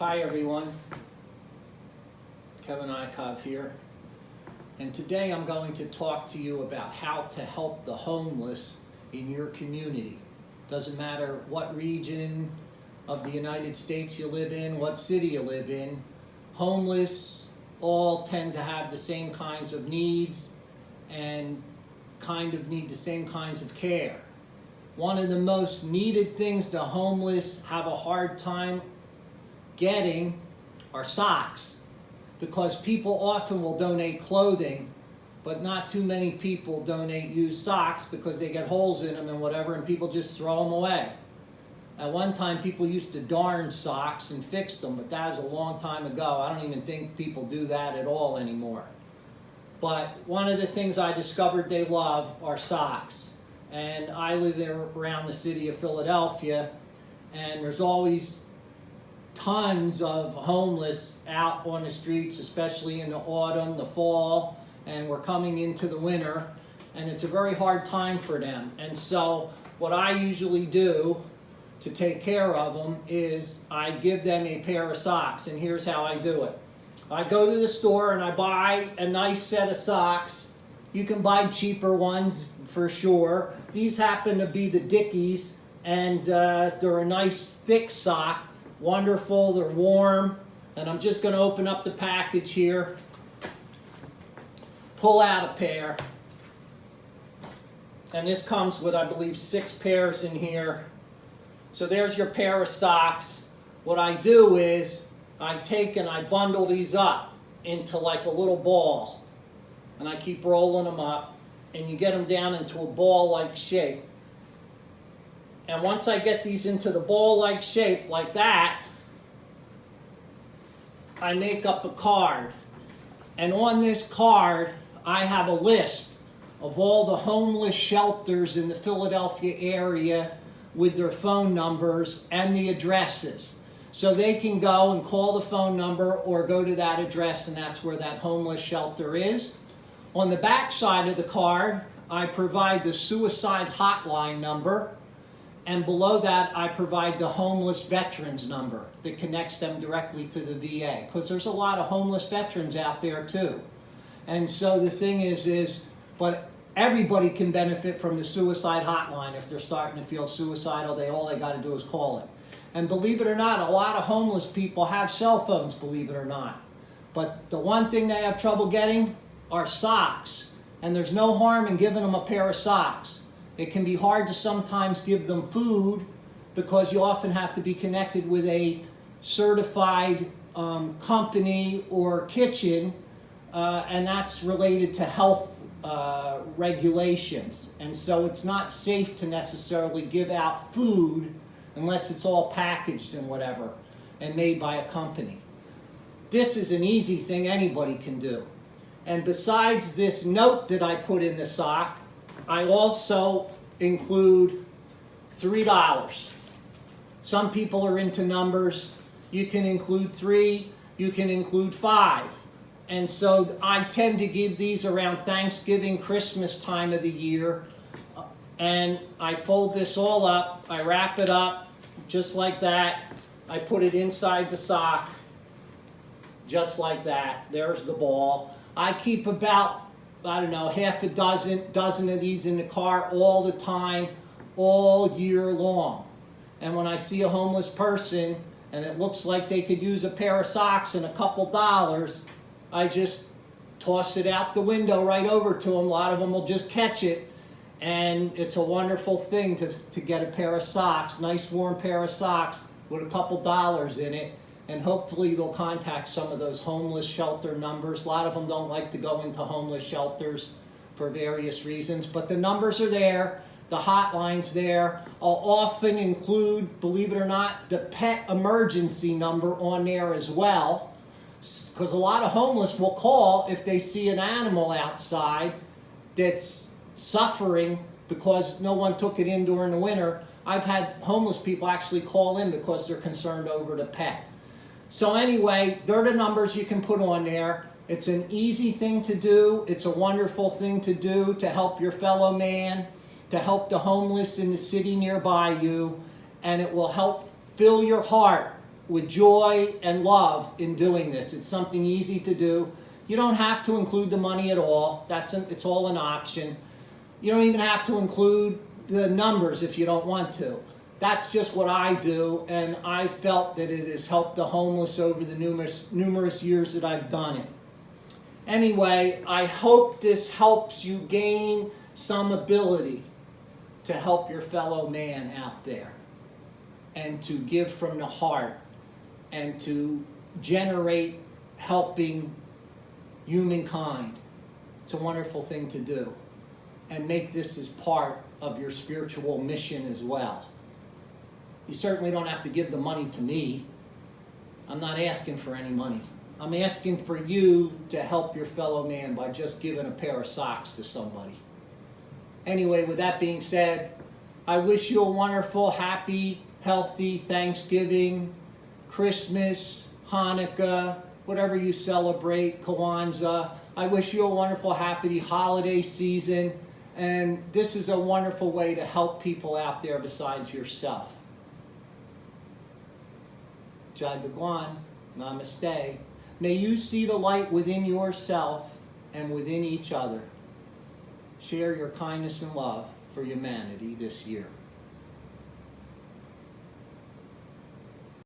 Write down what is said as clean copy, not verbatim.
Hi everyone, Kevin Ikov here, and today I'm going to talk to you about how to help the homeless in your community. Doesn't matter what region of the United States you live in, what city you live in, homeless all tend to have the same kinds of needs and kind of need the same kinds of care. One of the most needed things the homeless have a hard time getting are socks, because people often will donate clothing, but not too many people donate used socks because they get holes in them and whatever, and people just throw them away. At one time people used to darn socks and fix them, but that was a long time ago. I don't even think people do that at all anymore. But one of the things I discovered they love are socks. And I live around the city of Philadelphia, and there's always tons of homeless out on the streets, especially in the autumn, the fall, and we're coming into the winter, and it's a very hard time for them. And so what I usually do to take care of them is I give them a pair of socks, and here's how I do it. I go to the store and I buy a nice set of socks. You can buy cheaper ones for sure. These happen to be the Dickies, and they're a nice thick sock. Wonderful, they're warm. And I'm just going to open up the package here, pull out a pair, and this comes with, I believe, 6 pairs in here. So there's your pair of socks. What I do is I take and I bundle these up into like a little ball, and I keep rolling them up, and you get them down into a ball-like shape. And once I get these into the ball-like shape like that, I make up a card. And on this card, I have a list of all the homeless shelters in the Philadelphia area with their phone numbers and the addresses. So they can go and call the phone number or go to that address, and that's where that homeless shelter is. On the back side of the card, I provide the suicide hotline number, and below that I provide the homeless veterans number that connects them directly to the VA, because there's a lot of homeless veterans out there too. And so the thing is, but everybody can benefit from the suicide hotline. If they're starting to feel suicidal, all they got to do is call it. And believe it or not, a lot of homeless people have cell phones, believe it or not. But the one thing they have trouble getting are socks. And there's no harm in giving them a pair of socks. It can be hard to sometimes give them food because you often have to be connected with a certified company or kitchen, and that's related to health regulations. And so it's not safe to necessarily give out food unless it's all packaged and whatever and made by a company. This is an easy thing anybody can do. And besides this note that I put in the sock, I also include $3. Some people are into numbers. You can include 3, you can include 5. And so I tend to give these around Thanksgiving, Christmas time of the year. And I fold this all up, I wrap it up just like that. I put it inside the sock, just like that. There's the ball. I keep about, I don't know, half a dozen of these in the car all the time, all year long. And when I see a homeless person and it looks like they could use a pair of socks and a couple dollars, I just toss it out the window right over to them. A lot of them will just catch it. And it's a wonderful thing to get a pair of socks, nice warm pair of socks with a couple dollars in it. And hopefully they'll contact some of those homeless shelter numbers. A lot of them don't like to go into homeless shelters for various reasons, but the numbers are there, the hotline's there. I'll often include, believe it or not, the pet emergency number on there as well, because a lot of homeless will call if they see an animal outside that's suffering because no one took it in during the winter. I've had homeless people actually call in because they're concerned over the pet. So anyway, they're the numbers you can put on there. It's an easy thing to do. It's a wonderful thing to do to help your fellow man, to help the homeless in the city nearby you, and it will help fill your heart with joy and love in doing this. It's something easy to do. You don't have to include the money at all. It's all an option. You don't even have to include the numbers if you don't want to. That's just what I do, and I felt that it has helped the homeless over the numerous years that I've done it. Anyway, I hope this helps you gain some ability to help your fellow man out there and to give from the heart and to generate helping humankind. It's a wonderful thing to do. And make this as part of your spiritual mission as well. You certainly don't have to give the money to me. I'm not asking for any money. I'm asking for you to help your fellow man by just giving a pair of socks to somebody. Anyway, with that being said, I wish you a wonderful, happy, healthy Thanksgiving, Christmas, Hanukkah, whatever you celebrate, Kwanzaa. I wish you a wonderful, happy holiday season. And this is a wonderful way to help people out there besides yourself. Jai Bhagwan, Namaste. May you see the light within yourself and within each other. Share your kindness and love for humanity this year.